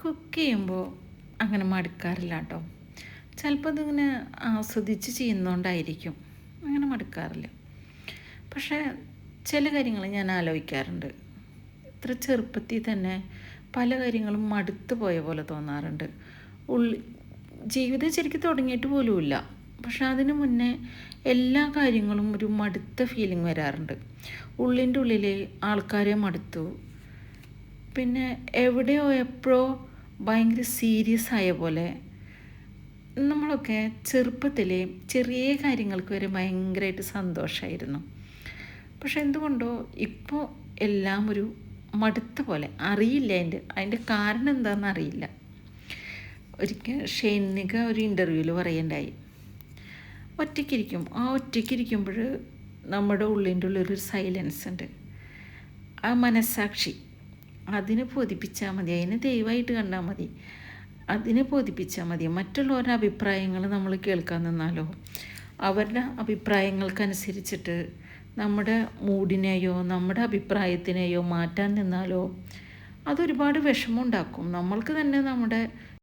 Cook ചെയ്യുമ്പോൾ അങ്ങനെ മടുക്കാറില്ല കേട്ടോ. ചിലപ്പോൾ അതിങ്ങനെ ആസ്വദിച്ച് ചെയ്യുന്നതുകൊണ്ടായിരിക്കും അങ്ങനെ മടുക്കാറില്ല. പക്ഷേ ചില കാര്യങ്ങൾ ഞാൻ ആലോചിക്കാറുണ്ട്. ഇത്ര ചെറുപ്പത്തിൽ തന്നെ പല കാര്യങ്ങളും മടുത്തു പോയ പോലെ തോന്നാറുണ്ട്. ഉള്ളി ജീവിതം ശരിക്കും തുടങ്ങിയിട്ട് പോലുമില്ല, പക്ഷെ അതിനു മുന്നേ എല്ലാ കാര്യങ്ങളും ഒരു മടുത്ത ഫീലിംഗ് വരാറുണ്ട്. ഉള്ളിൻ്റെ ഉള്ളിൽ ആൾക്കാരെ മടുത്തു, പിന്നെ എവിടെയോ എപ്പോഴോ ഭയങ്കര സീരിയസ് ആയ പോലെ. നമ്മളൊക്കെ ചെറുപ്പത്തിൽ ചെറിയ കാര്യങ്ങൾക്ക് വരെ ഭയങ്കരമായിട്ട് സന്തോഷമായിരുന്നു. പക്ഷെ എന്തുകൊണ്ടോ ഇപ്പോൾ എല്ലാം ഒരു മടുത്ത പോലെ. അറിയില്ല അതിൻ്റെ കാരണം എന്താണെന്ന് അറിയില്ല. ഒരിക്കൽ ഷൈനിക ഒരു ഇൻ്റർവ്യൂവിൽ പറയുണ്ടായി, ഒറ്റയ്ക്കിരിക്കുമ്പോൾ നമ്മുടെ ഉള്ളിൻ്റെ ഉള്ളൊരു സൈലൻസ് ഉണ്ട്, ആ മനസ്സാക്ഷി. അതിനെ ബോധിപ്പിച്ചാൽ മതി, അതിനെ ദൈവമായിട്ട് കണ്ടാൽ മതി, അതിനെ ബോധിപ്പിച്ചാൽ മതി. മറ്റുള്ളവരുടെ അഭിപ്രായങ്ങൾ നമ്മൾ കേൾക്കാൻ നിന്നാലോ, അവരുടെ അഭിപ്രായങ്ങൾക്കനുസരിച്ചിട്ട് നമ്മുടെ മൂഡിനെയോ നമ്മുടെ അഭിപ്രായത്തിനെയോ മാറ്റാൻ നിന്നാലോ അതൊരുപാട് വിഷമമുണ്ടാക്കും. നമ്മൾക്ക് തന്നെ നമ്മുടെ